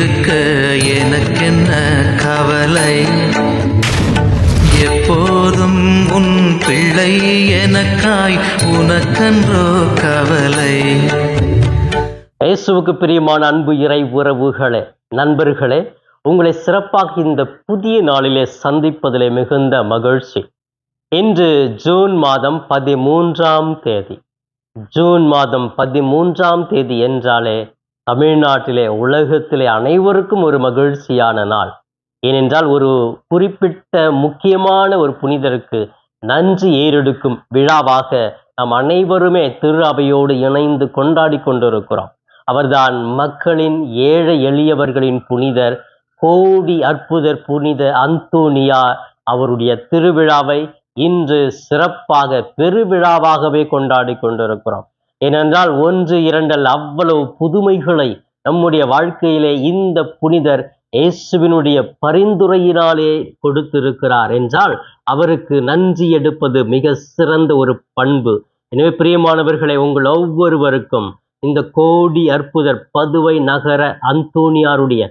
இருக்க எனக்கென்ன கவலை, எப்போதும் உன் பிள்ளை எனக்காய் உனக்கன்றோ கவலை. இயேசுவுக்கு பிரியமான அன்பு இறை உறவுகளே, நண்பர்களே, உங்களை சிறப்பாக இந்த புதிய நாளிலே சந்திப்பதிலே மிகுந்த மகிழ்ச்சி. இன்று ஜூன் மாதம் 13ஆம் தேதி. ஜூன் மாதம் 13ஆம் தேதி என்றாலே தமிழ்நாட்டிலே, உலகத்திலே அனைவருக்கும் ஒரு மகிழ்ச்சியான நாள். ஏனென்றால் ஒரு குறிப்பிட்ட முக்கியமான ஒரு புனிதருக்கு நன்றி ஏறெடுக்கும் விழாவாக நாம் அனைவருமே திரு அவையோடு இணைந்து கொண்டாடி கொண்டிருக்கிறோம். அவர்தான் மக்களின் ஏழை எளியவர்களின் புனிதர், கோடி அற்புதர் புனித அந்தோனியார். அவருடைய திருவிழாவை இன்று சிறப்பாக பெருவிழாவாகவே கொண்டாடி கொண்டிருக்கிறோம். ஏனென்றால் 1, 2 அவ்வளவு புதுமைகளை நம்முடைய வாழ்க்கையிலே இந்த புனிதர் இயேசுவினுடைய பரிந்துரையினாலே கொடுத்திருக்கிறார் என்றால் அவருக்கு நன்றி எடுப்பது மிக சிறந்த ஒரு பண்பு. எனவே பிரியமானவர்களை, உங்கள் ஒவ்வொருவருக்கும் இந்த கோடி அற்புதர் பதுவை நகர அந்தோனியாருடைய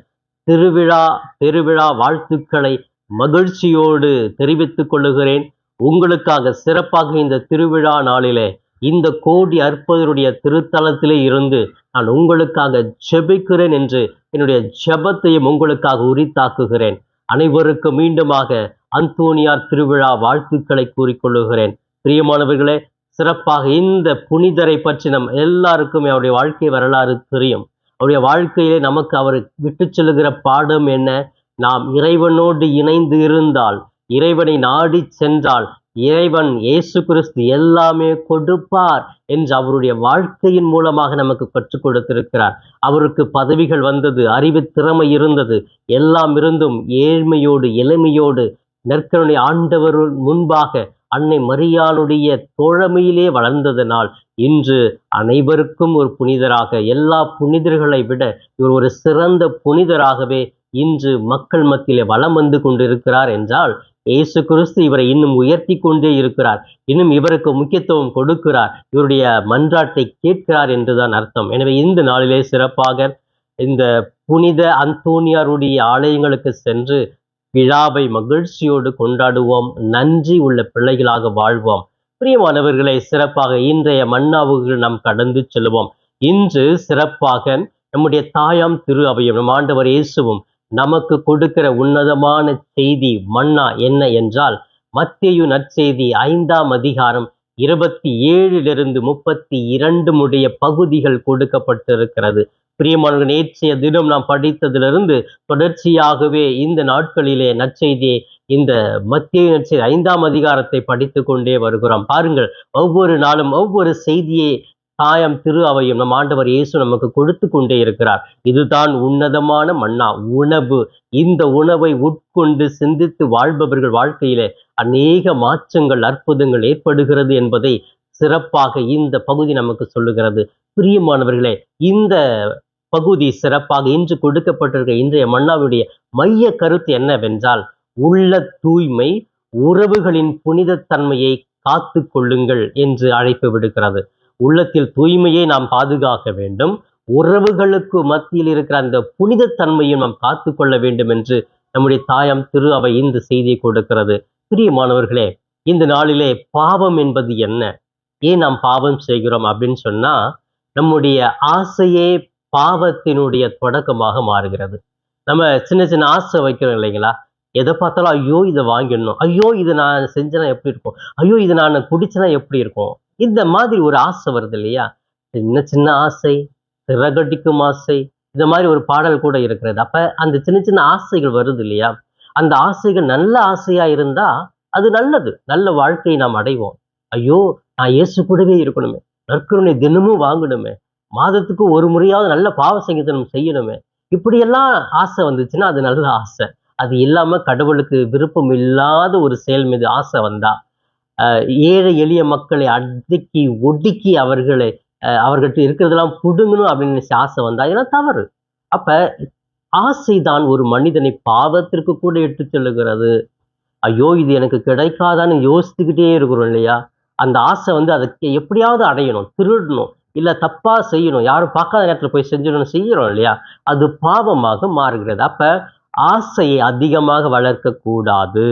பெருவிழா வாழ்த்துக்களை மகிழ்ச்சியோடு தெரிவித்துக் கொள்ளுகிறேன். உங்களுக்காக சிறப்பாக இந்த திருவிழா நாளிலே இந்த கோடி அற்புதருடைய திருத்தலத்திலே இருந்து நான் உங்களுக்காக ஜெபிக்கிறேன் என்று என்னுடைய ஜெபத்தையும் உங்களுக்காக உரித்தாக்குகிறேன். அனைவருக்கும் மீண்டுமாக அந்தோனியார் திருவிழா வாழ்த்துக்களை கூறிக்கொள்ளுகிறேன். பிரியமானவர்களே, சிறப்பாக இந்த புனிதரை பற்றி நம் எல்லாருக்கும் அவருடைய வாழ்க்கை வரலாறு தெரியும். அவருடைய வாழ்க்கையிலே நமக்கு அவர் விட்டு செல்லுகிற பாடம் என்ன? நாம் இறைவனோடு இணைந்து இருந்தால், இறைவனை நாடி சென்றால், இறைவன் இயேசு கிறிஸ்து எல்லாமே கொடுப்பார் என்று அவருடைய வாழ்க்கையின் மூலமாக நமக்கு கற்றுக் கொடுத்திருக்கிறார். அவருக்கு பதவிகள் வந்தது, அறிவு திறமை இருந்தது, எல்லாம் இருந்தும் ஏழ்மையோடு எளிமையோடு நற்கருணை ஆண்டவர் முன்பாக அன்னை மரியாளுடைய தோழமையிலே வளர்ந்ததனால் இன்று அனைவருக்கும் ஒரு புனிதராக, எல்லா புனிதர்களை விட இவர் ஒரு சிறந்த புனிதராகவே இன்று மக்கள் மத்தியிலே வலம் வந்து கொண்டிருக்கிறார் என்றால் இயேசு கிறிஸ்து இவரை இன்னும் உயர்த்தி கொண்டே இருக்கிறார், இன்னும் இவருக்கு முக்கியத்துவம் கொடுக்கிறார், இவருடைய மன்றாட்டை கேட்கிறார் என்றுதான் அர்த்தம். எனவே இந்த நாளிலே சிறப்பாக இந்த புனித அந்தோனியாருடைய ஆலயங்களுக்கு சென்று விழாவை மகிழ்ச்சியோடு கொண்டாடுவோம். நன்றி உள்ள பிள்ளைகளாக வாழ்வோம். பிரியமானவர்களை, சிறப்பாக இன்றைய மன்னாவுக்கு நாம் கடந்து செல்வோம். இன்று சிறப்பாக நம்முடைய தாயாம் திரு அவையும் நம் ஆண்டவர் இயேசுவும் நமக்கு கொடுக்கிற உன்னதமான செய்தி மன்னா என்ன என்றால், மத்தேயு நற்செய்தி 5ஆம் அதிகாரம் 27 32 முடிய பகுதிகள் கொடுக்கப்பட்டிருக்கிறது. பிரியமானவர்கள், நேற்றைய தினம் நாம் படித்ததிலிருந்து தொடர்ச்சியாகவே இந்த நாட்களிலே நற்செய்தியை, இந்த மத்தேயு நற்செய்தி 5ஆம் அதிகாரத்தை படித்து கொண்டே வருகிறோம். பாருங்கள், ஒவ்வொரு நாளும் ஒவ்வொரு செய்தியை தாயம் திரு அவையும் நம் ஆண்டவர் இயேசு நமக்கு கொடுத்து கொண்டே இருக்கிறார். இதுதான் உன்னதமான மன்னா, உணவு. இந்த உணவை உட்கொண்டு சிந்தித்து வாழ்பவர்கள் வாழ்க்கையிலே அநேக மாற்றங்கள், அற்புதங்கள் ஏற்படுகிறது என்பதை சிறப்பாக இந்த பகுதி நமக்கு சொல்லுகிறது. பிரியமானவர்களே, இந்த பகுதி சிறப்பாக இன்று கொடுக்கப்பட்டிருக்க இன்றைய மன்னாவுடைய மைய கருத்து என்னவென்றால், உள்ள தூய்மை உறவுகளின் புனிதத்தன்மையை காத்து கொள்ளுங்கள் என்று அழைப்பு விடுக்கிறது. உள்ளத்தில் தூய்மையை நாம் பாதுகாக்க வேண்டும், உறவுகளுக்கு மத்தியில் இருக்கிற அந்த புனிதத்தன்மையும் நாம் காத்து கொள்ள வேண்டும் என்று நம்முடைய தாயாம் திரு அவை இந்த செய்தியை கொடுக்கிறது. பிரியமானவர்களே, இந்த நாளிலே பாவம் என்பது என்ன, ஏன் நாம் பாவம் செய்கிறோம் அப்படின்னு சொன்னா, நம்முடைய ஆசையே பாவத்தினுடைய தொடக்கமாக மாறுகிறது. நம்ம சின்ன சின்ன ஆசை வைக்கிறோம் இல்லைங்களா? எதை பார்த்தாலும் ஐயோ இதை வாங்கிடணும், ஐயோ இது நான் செஞ்சேன்னா எப்படி இருக்கும், ஐயோ இது நான் குடிச்சேன்னா எப்படி இருக்கும், இந்த மாதிரி ஒரு ஆசை வருது இல்லையா? சின்ன சின்ன ஆசை, சிறகடிக்கும் ஆசை, இந்த மாதிரி ஒரு பாடல் கூட இருக்கிறது. அப்ப அந்த சின்ன சின்ன ஆசைகள் வருது இல்லையா? அந்த ஆசைகள் நல்ல ஆசையா இருந்தா அது நல்லது, நல்ல வாழ்க்கையை நாம் அடைவோம். ஐயோ நான் இயேசு கூடவே இருக்கணுமே, நற்கருணை தினமும் வாங்கணுமே, மாதத்துக்கு ஒரு முறையாவது நல்ல பாவ சங்கீதனம் செய்யணுமே, இப்படியெல்லாம் ஆசை வந்துச்சுன்னா அது நல்ல ஆசை. அது இல்லாம கடவுளுக்கு விருப்பம் இல்லாத ஒரு செயல் மீது ஆசை வந்தா, ஏழை எளிய மக்களை அடக்கி ஒடுக்கி அவர்கள்ட்ட இருக்கிறதெல்லாம் புடுங்கணும் அப்படின்னு நினைச்ச ஆசை வந்தா இதெல்லாம் தவறு. அப்ப ஆசைதான் ஒரு மனிதனை பாவத்திற்கு கூட இட்டு செல்லுகிறது. ஐயோ இது எனக்கு கிடைக்காதான்னு யோசித்துக்கிட்டே இருக்கிறோம் இல்லையா? அந்த ஆசை அதுக்கு எப்படியாவது அடையணும், திருடணும், இல்லை தப்பா செய்யணும், யாரும் பார்க்காத நேரத்தில் போய் செஞ்சிடணும் செய்யறோம் இல்லையா, அது பாவமாக மாறுகிறது. அப்ப ஆசையை அதிகமாக வளர்க்க கூடாது.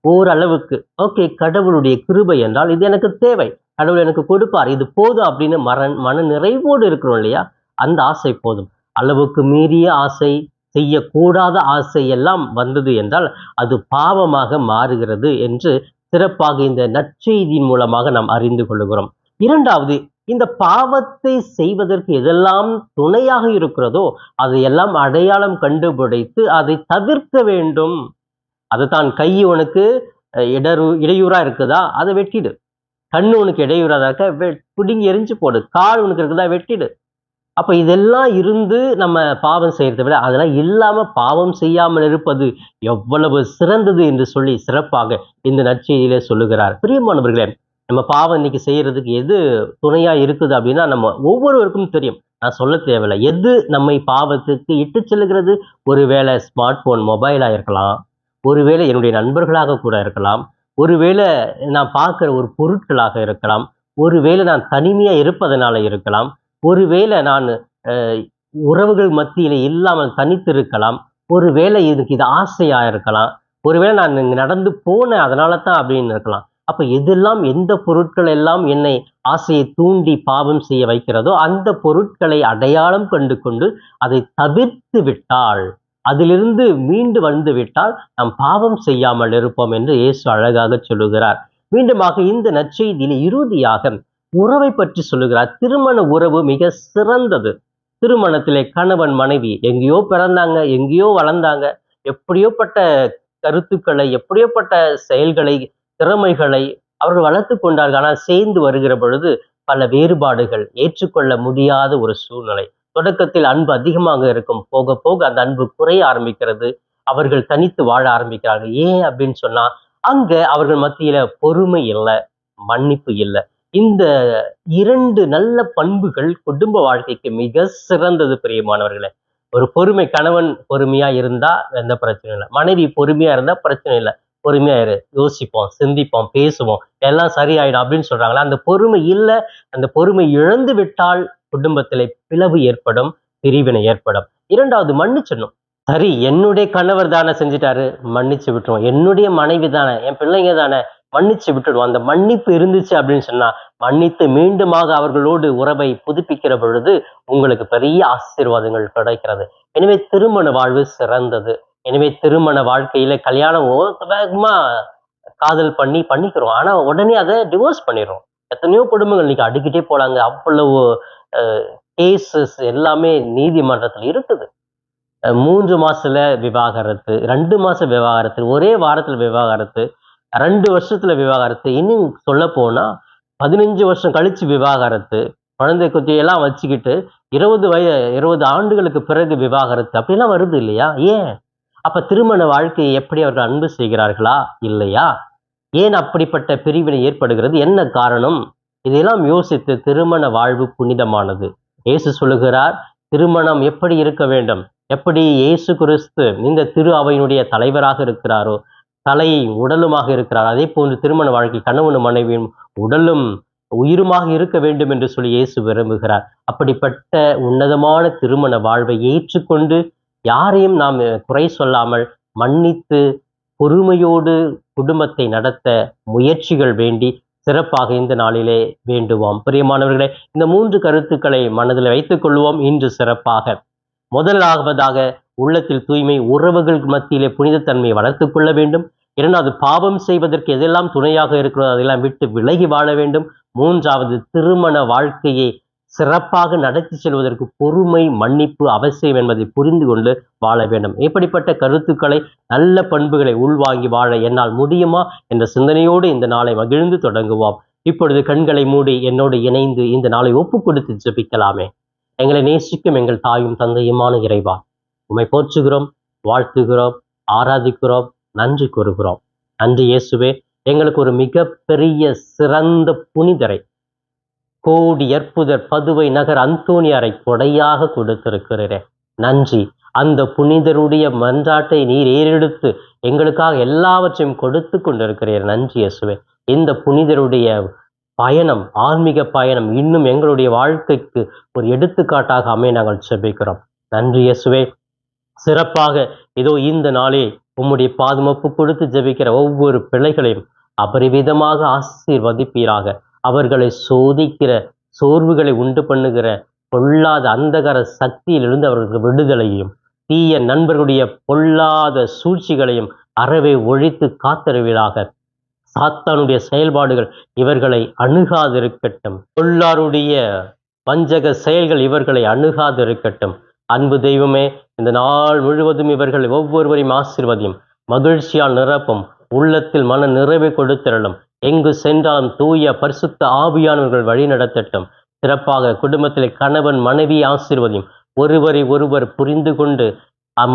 ஓரளவுக்கு ஓகே, கடவுளுடைய கிருபை என்றால் இது எனக்கு தேவை, கடவுள் எனக்கு கொடுப்பார், இது போதும் அப்படின்னு மன நிறைவோடு இருக்கிறோம் இல்லையா, அந்த ஆசை போதும். அளவுக்கு மீறிய ஆசை, செய்யக்கூடாத ஆசை எல்லாம் வந்தது என்றால் அது பாவமாக மாறுகிறது என்று சிறப்பாக இந்த நற்செய்தியின் மூலமாக நாம் அறிந்து கொள்கிறோம். இரண்டாவது, இந்த பாவத்தை செய்வதற்கு எதெல்லாம் துணையாக இருக்கிறதோ அதையெல்லாம் அடையாளம் கண்டுபிடித்து அதை தவிர்க்க வேண்டும். அதுதான், கை உனக்கு இடையூறா இருக்குதா, அதை வெட்டிடு. கண்ணு உனக்கு இடையூறா இருக்க பிடுங்கி எரிஞ்சு போடு. கால் உனக்கு இருக்குதா, வெட்டிடு. அப்ப இதெல்லாம் இருந்து நம்ம பாவம் செய்யறதை விட அதெல்லாம் இல்லாம பாவம் செய்யாமல் இருப்பது எவ்வளவு சிறந்தது என்று சொல்லி சிறப்பாக இந்த நற்செய்தியிலே சொல்லுகிறார். பிரியமானவர்களே, நம்ம பாவம் இன்னைக்கு செய்யறதுக்கு எது துணையா இருக்குது அப்படின்னா நம்ம ஒவ்வொருவருக்கும் தெரியும், நான் சொல்ல தேவையில்லை. எது நம்மை பாவத்துக்கு இட்டு செல்லுகிறது? ஒருவேளை ஸ்மார்ட் போன், மொபைலா இருக்கலாம், ஒருவேளை என்னுடைய நண்பர்களாக கூட இருக்கலாம், ஒருவேளை நான் பார்க்குற ஒரு பொருட்களாக இருக்கலாம், ஒருவேளை நான் தனிமையா இருப்பதனால இருக்கலாம், ஒருவேளை நான் உறவுகள் மத்தியில இல்லாமல் தனித்து இருக்கலாம், ஒருவேளை இதுக்கு இது ஆசையா இருக்கலாம், ஒருவேளை நான் இங்க நடந்து போனேன் அதனால தான் அப்படின்னு இருக்கலாம். அப்ப எதெல்லாம், எந்த பொருட்கள் எல்லாம் என்னை ஆசையை தூண்டி பாவம் செய்ய வைக்கிறதோ அந்த பொருட்களை அடையாளம் கண்டு கொண்டு அதை தவிர்த்து விட்டால், அதிலிருந்து மீண்டு வந்து விட்டால் நாம் பாவம் செய்யாமல் இருப்போம் என்று இயேசு அழகாக சொல்லுகிறார். மீண்டுமாக இந்த நற்செய்தியில இறுதியாக உறவை பற்றி சொல்லுகிறார். திருமண உறவு மிக சிறந்தது. திருமணத்திலே கணவன் மனைவி எங்கேயோ பிறந்தாங்க, எங்கேயோ வளர்ந்தாங்க, எப்படியோப்பட்ட கருத்துக்களை, எப்படியோப்பட்ட செயல்களை, திறமைகளை அவர்கள் வளர்த்து கொண்டார்கள். ஆனால் சேர்ந்து வருகிற பொழுது பல வேறுபாடுகள், ஏற்றுக்கொள்ள முடியாத ஒரு சூழ்நிலை. தொடக்கத்தில் அன்பு அதிகமாக இருக்கும், போக போக அந்த அன்பு குறைய ஆரம்பிக்கிறது, அவர்கள் தனித்து வாழ ஆரம்பிக்கிறார்கள். ஏன் அப்படின்னு சொன்னா, அங்க அவர்கள் மத்தியில பொறுமை இல்லை, மன்னிப்பு இல்லை. இந்த இரண்டு நல்ல பண்புகள் குடும்ப வாழ்க்கைக்கு மிக சிறந்தது. பிரியமானவர்களே, ஒரு பொறுமை, கணவன் பொறுமையா இருந்தா எந்த பிரச்சனையும் இல்லை, மனைவி பொறுமையா இருந்தா பிரச்சனை இல்லை. பொறுமையா இரு, யோசிப்போம், சிந்திப்போம், பேசுவோம், எல்லாம் சரியாயிடும் அப்படின்னு சொல்றாங்களா, அந்த பொறுமை இல்லை. அந்த பொறுமை இழந்து விட்டால் குடும்பத்திலே பிளவு ஏற்படும், பிரிவினை ஏற்படும். இரண்டாவது, மன்னிச்சிடணும். சரி, என்னுடைய கணவர் தானே செஞ்சுட்டாரு, மன்னிச்சு விட்டுருவோம். என்னுடைய மனைவி தானே, என் பிள்ளைங்க தானே, மன்னிச்சு விட்டுடுவோம். அந்த மன்னிப்பு இருந்துச்சு அப்படின்னு சொன்னா, மன்னித்து மீண்டுமாக அவர்களோடு உறவை புதுப்பிக்கிற பொழுது உங்களுக்கு பெரிய ஆசீர்வாதங்கள் கிடைக்கிறது. எனவே திருமண வாழ்வு சிறந்தது. எனவே திருமண வாழ்க்கையில கல்யாணம் வேகமா காதல் பண்ணிக்கிறோம், ஆனா உடனே அதை டிவோர்ஸ் பண்ணிடுறோம். எத்தனையோ குடும்பங்கள் இன்னைக்கு அடிக்கிட்டே போலாங்க. அவ்வளவு கேசஸ் எல்லாமே நீதிமன்றத்தில் இருக்குது. 3 மாசத்துல விவாகரத்து, 2 மாசம் விவாகரத்து, ஒரே வாரத்துல விவாகரத்து, 2 வருஷத்துல விவாகரத்து, இன்னும் சொல்ல போனா 15 வருஷம் கழிச்சு விவாகரத்து, குழந்தை குட்டியெல்லாம் வச்சுக்கிட்டு 20 ஆண்டுகளுக்கு பிறகு விவாகரத்து அப்படிலாம் வருது இல்லையா? ஏன்? அப்ப திருமண வாழ்க்கையை எப்படி அவர்கள் அன்பு செய்கிறார்களா இல்லையா? ஏன் அப்படிப்பட்ட பிரிவினை ஏற்படுகிறது? என்ன காரணம்? இதையெல்லாம் யோசித்து, திருமண வாழ்வு புனிதமானது. இயேசு சொல்லுகிறார், திருமணம் எப்படி இருக்க வேண்டும், எப்படி இயேசு கிறிஸ்து இந்த திரு அவையினுடைய தலைவராக இருக்கிறாரோ, தலையை உடலுமாக இருக்கிறார், அதே போன்று திருமண வாழ்க்கை கணவனும் மனைவியும் உடலும் உயிருமாக இருக்க வேண்டும் என்று சொல்லி இயேசு விரும்புகிறார். அப்படிப்பட்ட உன்னதமான திருமண வாழ்வை ஏற்றுக்கொண்டு யாரையும் நாம் குறை சொல்லாமல் மன்னித்து பொறுமையோடு குடும்பத்தை நடத்த முயற்சிகள் வேண்டி சிறப்பாக இந்த நாளிலே வேண்டுவோம். பிரியமானவர்களே, இந்த 3 கருத்துக்களை மனதில் வைத்துக் கொள்வோம் இன்று சிறப்பாக. முதலாவதாக, உள்ளத்தில் தூய்மை, உறவுகள் மத்தியிலே புனிதத்தன்மையை வளர்த்துக் கொள்ள வேண்டும். இரண்டாவது, பாவம் செய்வதற்கு எதெல்லாம் துணையாக இருக்கிறதோ அதெல்லாம் விட்டு விலகி வாழ வேண்டும். மூன்றாவது, திருமண வாழ்க்கையை சிறப்பாக நடத்தி செல்வதற்கு பொறுமை, மன்னிப்பு அவசியம் என்பதை புரிந்து கொண்டு வாழ வேண்டும். இப்படிப்பட்ட கருத்துக்களை, நல்ல பண்புகளை உள்வாங்கி வாழ என்னால் முடியுமா என்ற சிந்தனையோடு இந்த நாளை மகிழ்ந்து தொடங்குவோம். இப்பொழுது கண்களை மூடி என்னோடு இணைந்து இந்த நாளை ஒப்பு கொடுத்து ஜெபிக்கலாமே. எங்களை நேசிக்கும் எங்கள் தாயும் தந்தையுமான இறைவா, உம்மை போற்றுகிறோம், வாழ்த்துகிறோம், ஆராதிக்கிறோம், நன்றி கூறுகிறோம். நன்றி இயேசுவே, எங்களுக்கு ஒரு மிகப்பெரிய சிறந்த புனிதரை, கோடி அற்புதர் பதுவை நகர் அந்தோனியாரை கொடையாக கொடுத்திருக்கிறீரே, நன்றி. அந்த புனிதருடைய மன்றாட்டை நீர் ஏறெடுத்து எங்களுக்காக எல்லாவற்றையும் கொடுத்து கொண்டிருக்கிறீர். நன்றி இயேசுவே. இந்த புனிதருடைய பயணம், ஆன்மீக பயணம் இன்னும் எங்களுடைய வாழ்க்கைக்கு ஒரு எடுத்துக்காட்டாக அமைய நாங்கள் ஜெபிக்கிறோம். நன்றி இயேசுவே. சிறப்பாக இதோ இந்த நாளே உம்முடைய பாதம் ஒப்பு கொடுத்து ஜெபிக்கிற ஒவ்வொரு பிள்ளைகளையும் அபரிவிதமாக ஆசீர்வதிப்பீராக. அவர்களை சோதிக்கிற, சோர்வுகளை உண்டு பண்ணுகிற பொல்லாத அந்தகர சக்தியிலிருந்து அவர்களுக்கு விடுதலையும், தீய நண்பர்களுடைய பொல்லாத சூழ்ச்சிகளையும் அறவே ஒழித்து காத்தருவீராக. சாத்தானுடைய செயல்பாடுகள் இவர்களை அணுகாதிருக்கட்டும். பொல்லாருடைய வஞ்சக செயல்கள் இவர்களை அணுகாதிருக்கட்டும். அன்பு தெய்வமே, இந்த நாள் முழுவதும் இவர்கள் ஒவ்வொருவரையும் ஆசீர்வதியும், மகிழ்ச்சியால் நிரப்பும், உள்ளத்தில் மன நிறைவை கொடுத்திரளும். எங்கு சென்றாலும் தூய பரிசுத்த ஆவியானவர்கள் வழி நடத்தட்டும். சிறப்பாக குடும்பத்திலே கணவன் மனைவி ஆசீர்வதியும், ஒருவரை ஒருவர் புரிந்து கொண்டு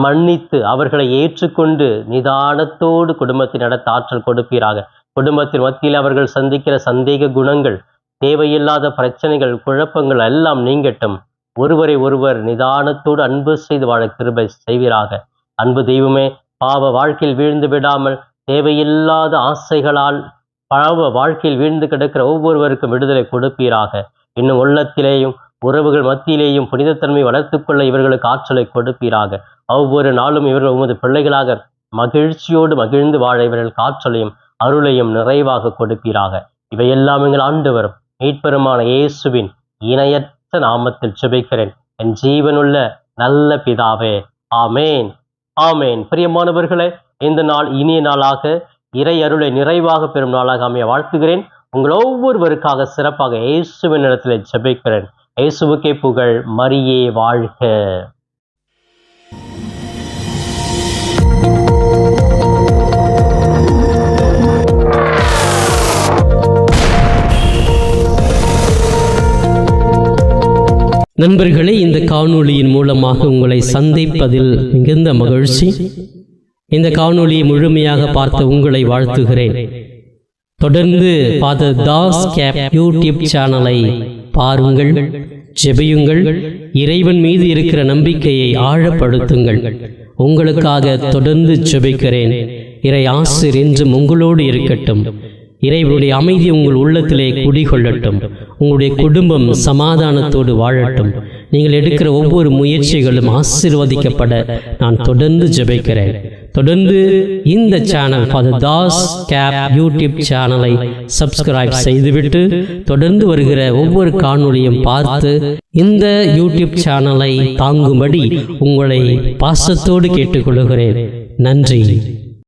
மன்னித்து அவர்களை ஏற்றுக்கொண்டு நிதானத்தோடு குடும்பத்தை நடத்த ஆற்றல் கொடுப்பீராக. குடும்பத்தின் மத்தியில் அவர்கள் சந்திக்கிற சந்தேக குணங்கள், தேவையில்லாத பிரச்சனைகள், குழப்பங்கள் எல்லாம் நீங்கட்டும். ஒருவரை ஒருவர் நிதானத்தோடு அன்பு செய்து வாழ கிருபை செய்வீராக. அன்பு தெய்வமே, பாவ வாழ்க்கையில் வீழ்ந்து விடாமல் தேவையில்லாத ஆசைகளால் பாவ வாழ்க்கையில் வீழ்ந்து கிடக்கிற ஒவ்வொருவருக்கும் விடுதலை கொடுப்பீராக. இன்னும் உள்ளத்திலேயும் உறவுகள் மத்தியிலேயும் புனிதத்தன்மை வளர்த்துக்கொள்ள இவர்களுக்கு ஆற்றலை கொடுப்பீராக. ஒவ்வொரு நாளும் இவர்கள் உமது பிள்ளைகளாக மகிழ்ச்சியோடு மகிழ்ந்து வாழ இவர்களுக்கு ஆற்றலையும் அருளையும் நிறைவாக கொடுப்பீராக. இவையெல்லாம் எங்கள் ஆண்டவரும் மீட்பெருமான இயேசுவின் இணையற்ற நாமத்தில் ஜெபிக்கிறேன் என் ஜீவனுள்ள நல்ல பிதாவே. ஆமேன், ஆமேன். பிரியமானவர்களே, இந்த நாள் இனிய நாளாக, இறை அருளை நிறைவாக பெறும் நாளாக அமைய வாழ்த்துகிறேன். உங்கள் ஒவ்வொருவருக்காக சிறப்பாக இயேசுவின் இடத்தில் ஜெபிக்கிறேன். இயேசுவுக்கே புகழ், மரியே வாழ்க. நண்பர்களே, இந்த காணொளியின் மூலமாக உங்களை சந்திப்பதில் மிகுந்த மகிழ்ச்சி. இந்த காணொளியை முழுமையாக பார்த்த உங்களை வாழ்த்துகிறேன். தொடர்ந்து ஃபாதர் தாஸ் கேப் யூடியூப் சேனலை பாருங்கள், ஜெபியுங்கள், இறைவன் மீது இருக்கிற நம்பிக்கையை ஆழப்படுத்துங்கள். உங்களுக்காக தொடர்ந்து ஜெபிக்கிறேன். இறை ஆசிர் என்றும் உங்களோடு இருக்கட்டும். இறைவனுடைய அமைதி உங்கள் உள்ளத்திலே குடிகொள்ளட்டும். உங்களுடைய குடும்பம் சமாதானத்தோடு வாழட்டும். நீங்கள் எடுக்கிற ஒவ்வொரு முயற்சிகளும் ஆசீர்வதிக்கப்பட நான் தொடர்ந்து ஜெபிக்கிறேன். தொடர்ந்து இந்த சேனல் ஃபாதர் தாஸ் கேப் யூடியூப் சேனலை சப்ஸ்கிரைப் செய்துவிட்டு தொடர்ந்து வருகிற ஒவ்வொரு காணொளியும் பார்த்து இந்த யூடியூப் சேனலை தாங்கும்படி உங்களை பாசத்தோடு கேட்டுக்கொள்கிறேன். நன்றி.